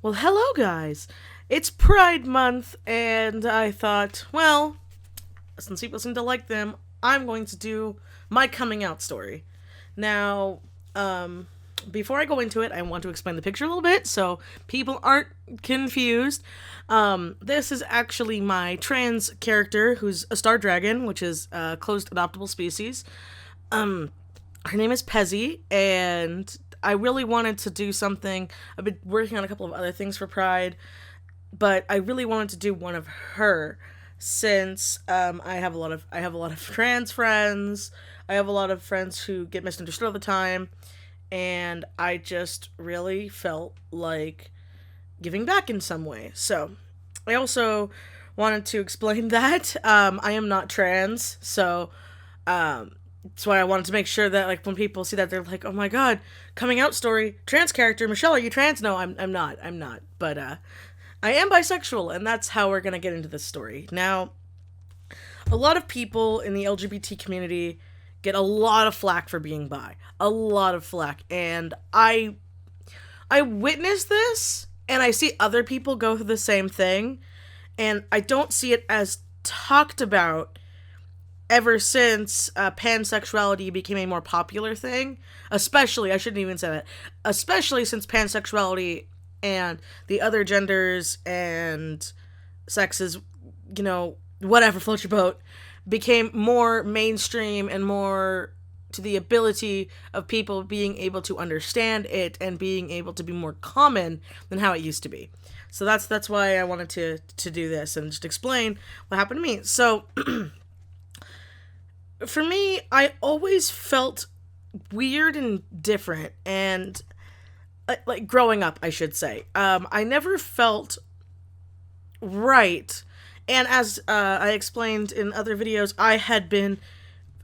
Well, hello, guys. It's Pride Month, and I thought, well, since people seem to like them, I'm going to do my coming out story. Now, um, before I go into it, I want to explain the picture a little bit so people aren't confused. This is actually my trans character, who's a star dragon, which is a closed adoptable species. Her name is Pezzy, and I really wanted to do something. I've been working on a couple of other things for Pride, but I really wanted to do one of her since I have a lot of trans friends. I have a lot of friends who get misunderstood all the time, and I just really felt like giving back in some way. So I also wanted to explain that I am not trans, so that's why I wanted to make sure that, like, when people see that, they're like, "Oh my god, coming out story, trans character, Michelle, are you trans?" No, I'm not. But I am bisexual, and that's how we're gonna get into this story. Now, a lot of people in the LGBT community get a lot of flack for being bi, a lot of flack, and I witness this, and I see other people go through the same thing, and I don't see it as talked about ever since pansexuality became a more popular thing. Especially, I shouldn't even say that, especially since pansexuality and the other genders and sexes, whatever, float your boat, became more mainstream and more to the ability of people being able to understand it and being able to be more common than how it used to be. So that's why I wanted to do this and just explain what happened to me. So for me, I always felt weird and different, and like growing up, I should say. I never felt right, and as I explained in other videos, I had been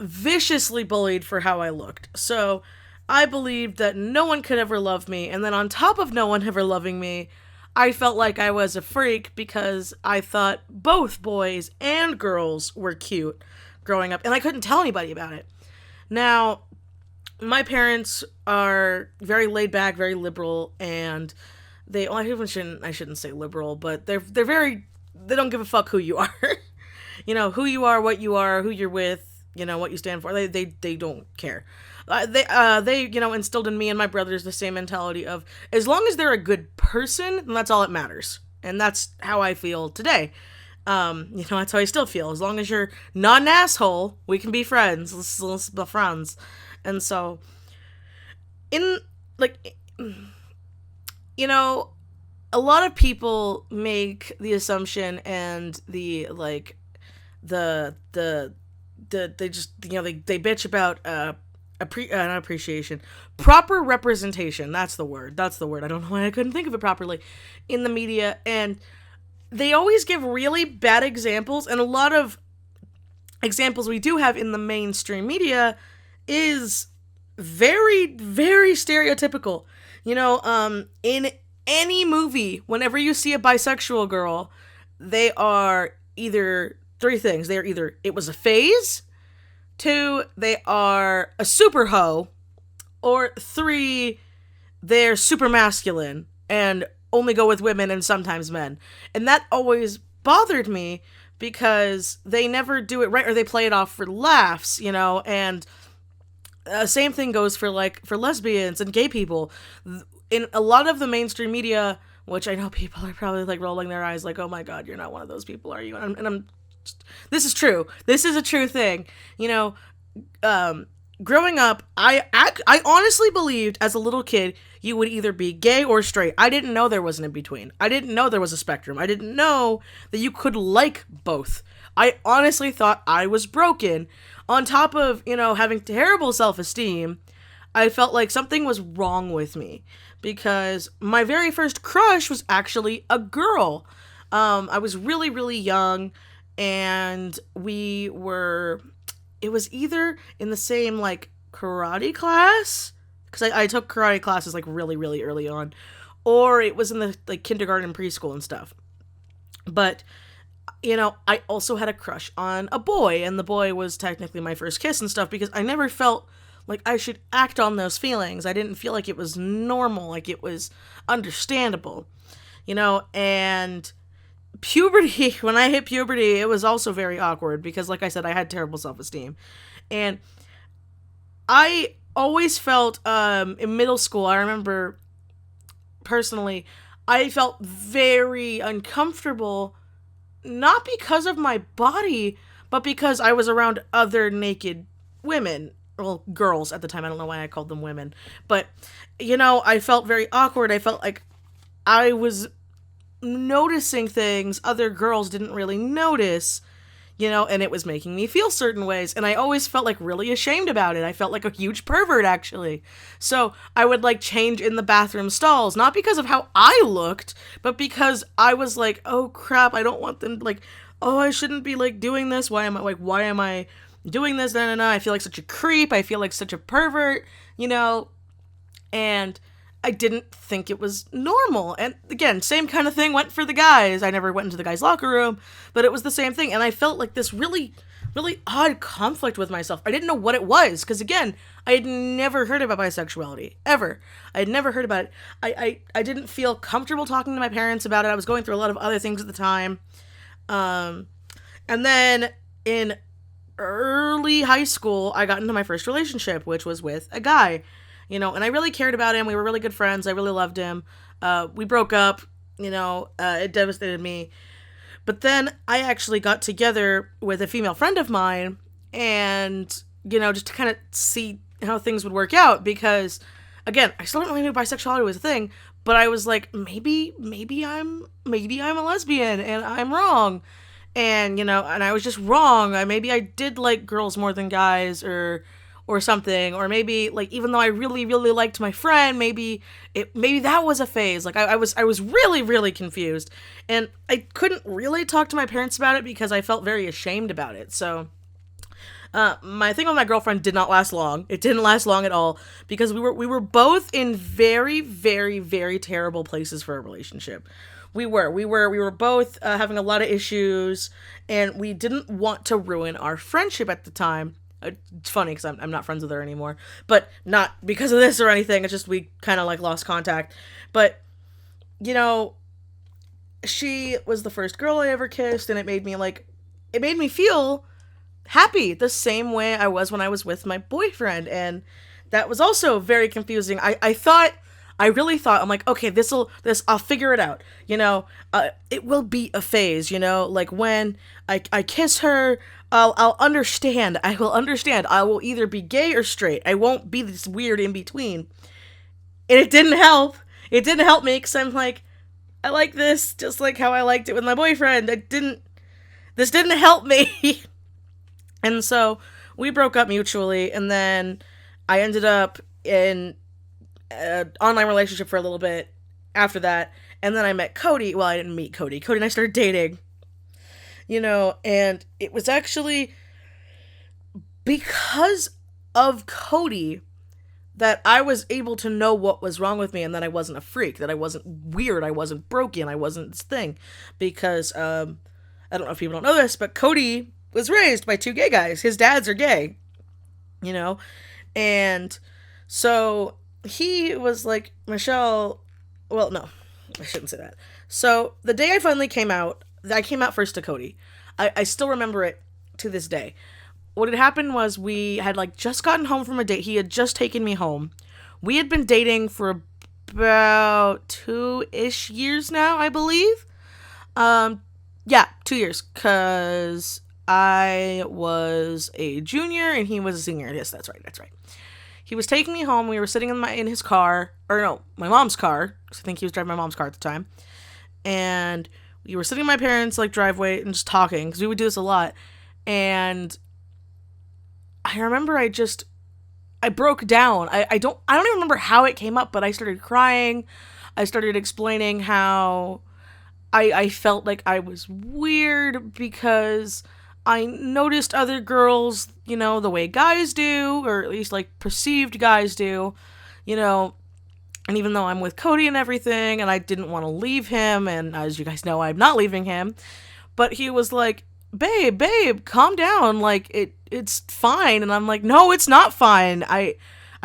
viciously bullied for how I looked. So I believed that no one could ever love me, and then on top of no one ever loving me, I felt like I was a freak because I thought both boys and girls were cute growing up, and I couldn't tell anybody about it. Now, my parents are very laid back, very liberal, and I shouldn't say liberal, but they're very, they don't give a fuck who you are. Who you are, who you're with, what you stand for. They don't care. They instilled in me and my brothers the same mentality of, as long as they're a good person, then that's all that matters. And that's how I feel today. That's how I still feel. As long as you're not an asshole, we can be friends. Let's be friends. And so, in, like, a lot of people make the assumption and the, like, they just, they bitch about, not appreciation, proper representation. That's the word. I don't know why I couldn't think of it properly in the media. And they always give really bad examples, and a lot of examples we do have in the mainstream media is very, very stereotypical. In any movie, whenever you see a bisexual girl, they are either three things. They are either, it was a phase, two, they are a super hoe, or three, they're super masculine and only go with women and sometimes men. And that always bothered me because they never do it right, or they play it off for laughs, and same thing goes for lesbians and gay people. In a lot of the mainstream media, which I know people are probably like rolling their eyes like, "Oh my god, you're not one of those people, are you?" And I'm this is true. This is a true thing. Growing up, I honestly believed as a little kid you would either be gay or straight. I didn't know there was an in between. I didn't know there was a spectrum. I didn't know that you could like both. I honestly thought I was broken. On top of, having terrible self-esteem, I felt like something was wrong with me because my very first crush was actually a girl. I was really, really young, and it was either in the same, like, karate class, because I took karate classes, like, really, really early on, or it was in the, like, kindergarten, preschool and stuff. But, I also had a crush on a boy, and the boy was technically my first kiss and stuff, because I never felt like I should act on those feelings. I didn't feel like it was normal, like it was understandable, and puberty, when I hit puberty, it was also very awkward because, like I said, I had terrible self-esteem. And I always felt, in middle school, I remember personally, I felt very uncomfortable, not because of my body, but because I was around other naked women. Well, girls at the time. I don't know why I called them women. But, I felt very awkward. I felt like I was noticing things other girls didn't really notice, and it was making me feel certain ways. And I always felt like really ashamed about it. I felt like a huge pervert, actually. So I would like change in the bathroom stalls, not because of how I looked, but because I was like, oh crap, I don't want them, like, oh, I shouldn't be like doing this. Why am I doing this? No. I feel like such a creep. I feel like such a pervert, and I didn't think it was normal. And again, same kind of thing went for the guys. I never went into the guys' locker room, but it was the same thing. And I felt like this really, really odd conflict with myself. I didn't know what it was, because again, I had never heard about bisexuality, ever. I had never heard about it. I didn't feel comfortable talking to my parents about it. I was going through a lot of other things at the time. And then in early high school, I got into my first relationship, which was with a guy. And I really cared about him. We were really good friends. I really loved him. We broke up, it devastated me. But then I actually got together with a female friend of mine and, just to kind of see how things would work out, because again, I still didn't really know bisexuality was a thing, but I was like, maybe I'm a lesbian and I'm wrong. And, and I was just wrong. Maybe I did like girls more than guys, or something, or maybe like, even though I really, really liked my friend, maybe that was a phase. Like I was really, really confused, and I couldn't really talk to my parents about it because I felt very ashamed about it. So, my thing with my girlfriend did not last long. It didn't last long at all, because we were both in very, very, very terrible places for a relationship. We were both having a lot of issues, and we didn't want to ruin our friendship at the time. It's funny because I'm not friends with her anymore, but not because of this or anything. It's just we kind of like lost contact. But, she was the first girl I ever kissed, and it made me feel happy the same way I was when I was with my boyfriend. And that was also very confusing. I really thought, I'm like, okay, I'll figure it out. It will be a phase, like when I kiss her, I'll understand. I will understand. I will either be gay or straight. I won't be this weird in between. And it didn't help. It didn't help me, because I'm like, I like this just like how I liked it with my boyfriend. This didn't help me. And so we broke up mutually, and then I ended up in an online relationship for a little bit after that. And then I met Cody. Well, I didn't meet Cody. Cody and I started dating. And it was actually because of Cody that I was able to know what was wrong with me, and that I wasn't a freak, that I wasn't weird, I wasn't broken, I wasn't this thing. Because, I don't know if people don't know this, but Cody was raised by two gay guys. His dads are gay, and so he was like, Michelle, well, no, I shouldn't say that. So the day I finally came out, I came out first to Cody. I still remember it to this day. What had happened was we had like just gotten home from a date. He had just taken me home. We had been dating for about 2-ish years now, I believe. Yeah, 2 years, because I was a junior and he was a senior. Yes, that's right. He was taking me home. We were sitting in his car, or no, my mom's car, because I think he was driving my mom's car at the time. And we were sitting in my parents' like driveway and just talking, because we would do this a lot. And I remember I broke down. I don't even remember how it came up, but I started crying. I started explaining how I felt like I was weird because I noticed other girls, the way guys do, or at least like perceived guys do, and even though I'm with Cody and everything, and I didn't want to leave him, and as you guys know, I'm not leaving him, but he was like, babe, calm down. Like, it's fine. And I'm like, no, it's not fine. I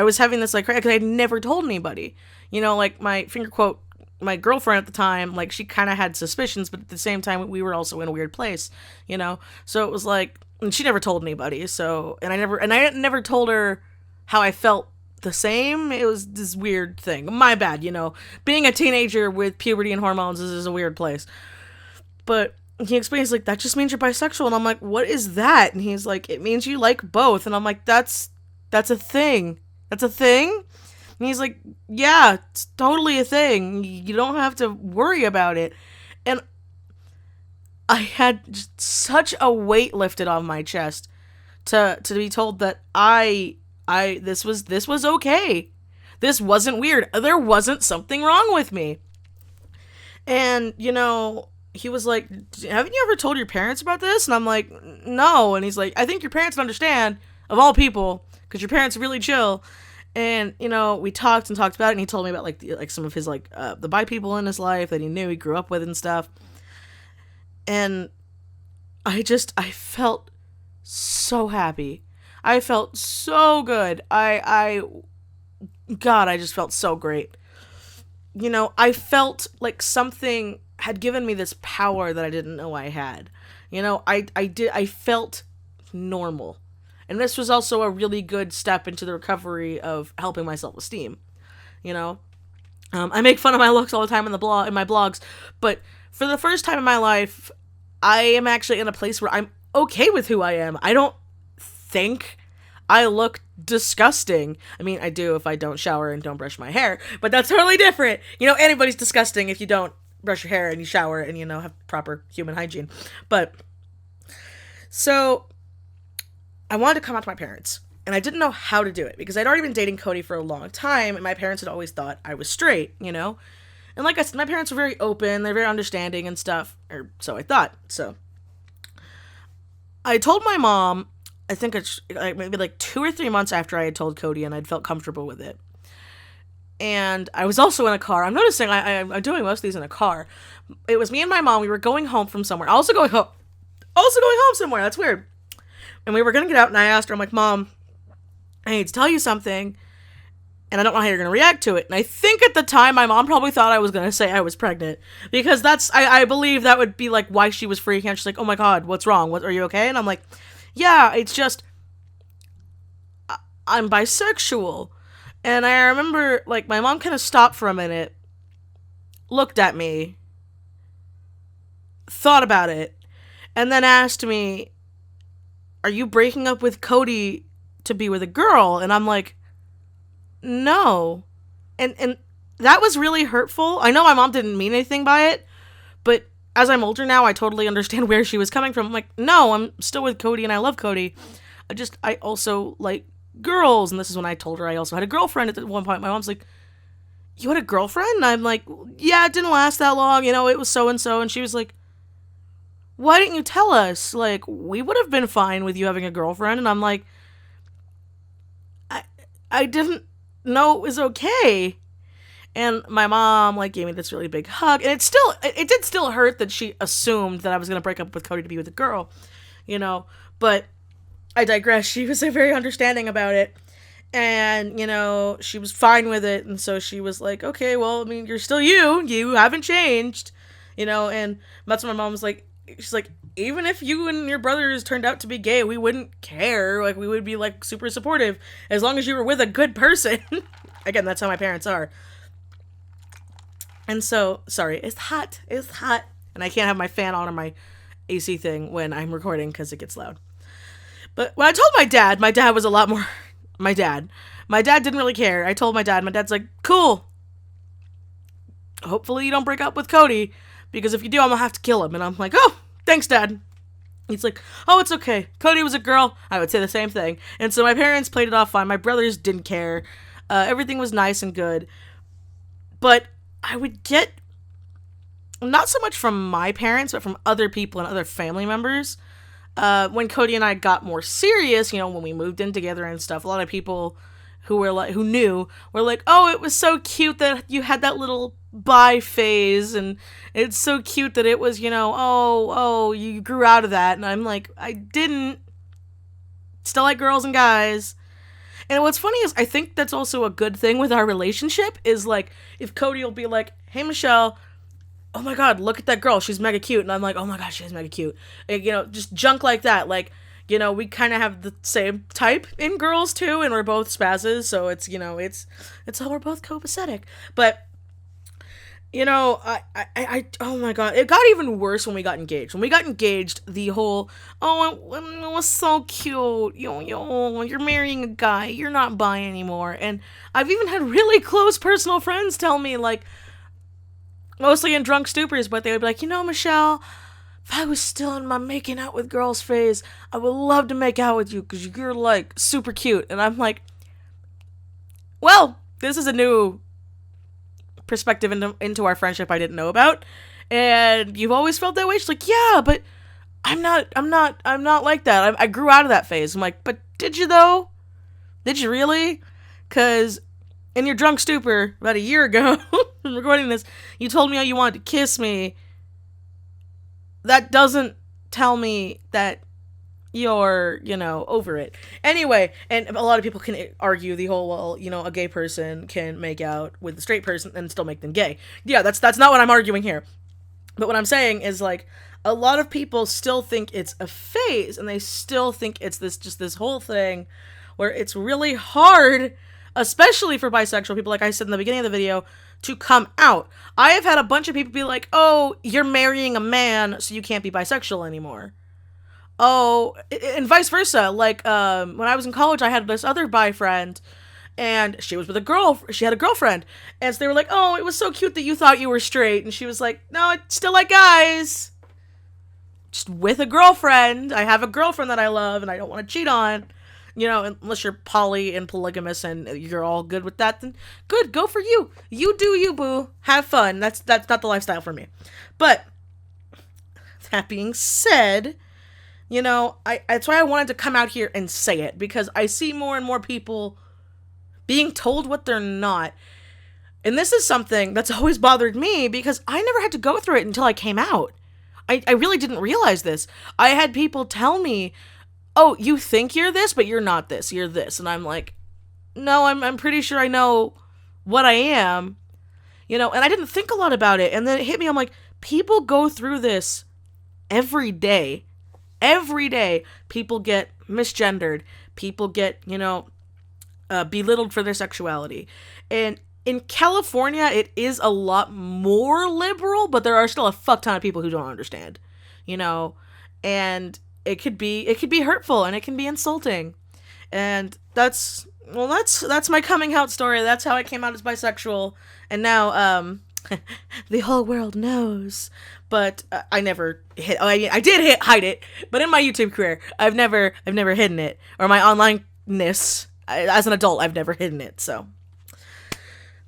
was having this, like, because I had never told anybody. You know, like, my finger quote, my girlfriend at the time, like, she kind of had suspicions, but at the same time, we were also in a weird place, you know? So it was like, and she never told anybody, so, and I never told her how I felt the same. It was this weird thing. My bad, you know? Being a teenager with puberty and hormones is a weird place. But he explains, like, that just means you're bisexual, and I'm like, what is that? And he's like, it means you like both, and I'm like, that's a thing. That's a thing? And he's like, yeah, it's totally a thing. You don't have to worry about it. And I had just such a weight lifted off my chest to be told that this was okay. This wasn't weird. There wasn't something wrong with me. And, you know, he was like, haven't you ever told your parents about this? And I'm like, no. And he's like, I think your parents would understand, of all people, because your parents are really chill. And, you know, we talked about it, and he told me about, like some of his, like, the bi people in his life that he knew, he grew up with and stuff. And I felt so happy. I felt so good. God, I just felt so great. You know, I felt like something had given me this power that I didn't know I had. You know, I felt normal. And this was also a really good step into the recovery of helping my self-esteem. You know, I make fun of my looks all the time in my blogs, but for the first time in my life, I am actually in a place where I'm okay with who I am. I don't think I look disgusting. I mean, I do if I don't shower and don't brush my hair, but that's totally different. You know, anybody's disgusting if you don't brush your hair and you shower and, you know, have proper human hygiene. But so I wanted to come out to my parents, and I didn't know how to do it because I'd already been dating Cody for a long time, and my parents had always thought I was straight, you know? And like I said, my parents were very open, they're very understanding and stuff, or so I thought. So I told my mom, I think it's maybe like 2 or 3 months after I had told Cody and I'd felt comfortable with it. And I was also in a car. I'm noticing I'm doing most of these in a car. It was me and my mom. We were going home from somewhere. Also going home somewhere. That's weird. And we were going to get out, and I asked her, I'm like, Mom, I need to tell you something, and I don't know how you're going to react to it. And I think at the time, my mom probably thought I was going to say I was pregnant, because I believe that would be, like, why she was freaking out. She's like, oh my God, what's wrong? Are you okay? And I'm like, yeah, it's just, I'm bisexual. And I remember, like, my mom kind of stopped for a minute, looked at me, thought about it, and then asked me, are you breaking up with Cody to be with a girl? And I'm like, no. And that was really hurtful. I know my mom didn't mean anything by it, but as I'm older now, I totally understand where she was coming from. I'm like, no, I'm still with Cody and I love Cody. I also like girls. And this is when I told her I also had a girlfriend at one point. My mom's like, you had a girlfriend? And I'm like, yeah, it didn't last that long. You know, it was so-and-so. And she was like, why didn't you tell us? Like, we would have been fine with you having a girlfriend. And I'm like, I didn't know it was okay. And my mom, like, gave me this really big hug. And it did still hurt that she assumed that I was going to break up with Cody to be with a girl, you know. But I digress. She was very understanding about it. And, you know, she was fine with it. And so she was like, okay, well, I mean, you're still you. You haven't changed, you know. And that's when my mom was like, she's like, even if you and your brothers turned out to be gay, we wouldn't care. Like, we would be, like, super supportive as long as you were with a good person. Again, that's how my parents are. And so, sorry, it's hot. And I can't have my fan on or my AC thing when I'm recording because it gets loud. But when I told my dad was a lot more... My dad didn't really care. I told my dad's like, cool. Hopefully you don't break up with Cody, because if you do, I'm gonna have to kill him. And I'm like, oh, thanks, Dad. He's like, oh, it's okay. Cody was a girl. I would say the same thing. And so my parents played it off fine. My brothers didn't care. Everything was nice and good. But I would get, not so much from my parents, but from other people and other family members. When Cody and I got more serious, you know, when we moved in together and stuff, a lot of people who were like, oh, it was so cute that you had that little bi phase, and it's so cute that it was, you grew out of that. And I'm like, I didn't. Still like girls and guys. And what's funny is I think that's also a good thing with our relationship is like, if Cody will be like, hey, Michelle, oh my god, look at that girl, she's mega cute. And I'm like, oh my god, she's mega cute. And, just junk like that. Like, we kind of have the same type in girls too, and we're both spazzes, so it's how we're both copacetic. But I oh my god, it got even worse when we got engaged. When we got engaged, the whole, it was so cute, you're marrying a guy, you're not bi anymore. And I've even had really close personal friends tell me, like, mostly in drunk stupors, but they would be like, Michelle, if I was still in my making out with girls phase, I would love to make out with you because you're, like, super cute. And I'm like, well, this is a new perspective into our friendship I didn't know about. And you've always felt that way? She's like, yeah, but I'm not like that. I grew out of that phase. I'm like, but did you though? Did you really? Because in your drunk stupor about a year ago, recording this, you told me how you wanted to kiss me. That doesn't tell me that you're, over it. Anyway, and a lot of people can argue the whole, well, a gay person can make out with a straight person and still make them gay. Yeah, that's not what I'm arguing here. But what I'm saying is, like, a lot of people still think it's a phase, and they still think it's this whole thing where it's really hard, especially for bisexual people, like I said in the beginning of the video, to come out. I have had a bunch of people be like, oh, you're marrying a man, so you can't be bisexual anymore. Oh, and vice versa. Like, when I was in college, I had this other bi friend, and she was with a girl. She had a girlfriend, and so they were like, "Oh, it was so cute that you thought you were straight," and she was like, "No, I still like guys, just with a girlfriend. I have a girlfriend that I love, and I don't want to cheat on, unless you're poly and polygamous, and you're all good with that. Then good, go for you. You do you, boo. Have fun. That's not the lifestyle for me. But that being said, that's why I wanted to come out here and say it, because I see more and more people being told what they're not. And this is something that's always bothered me, because I never had to go through it until I came out. I really didn't realize this. I had people tell me, oh, you think you're this, but you're not this, you're this. And I'm like, no, I'm pretty sure I know what I am. And I didn't think a lot about it. And then it hit me, I'm like, people go through this every day. Every day, people get misgendered. People get, belittled for their sexuality. And in California, it is a lot more liberal, but there are still a fuck ton of people who don't understand, and it could be hurtful, and it can be insulting. And that's my coming out story. That's how I came out as bisexual. And now, the whole world knows. But I never I did hide it, but in my YouTube career, I've never hidden it, or my online-ness as an adult, I've never hidden it. So,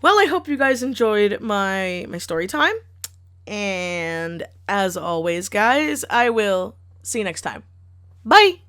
well, I hope you guys enjoyed my story time, and as always, guys, I will see you next time. Bye.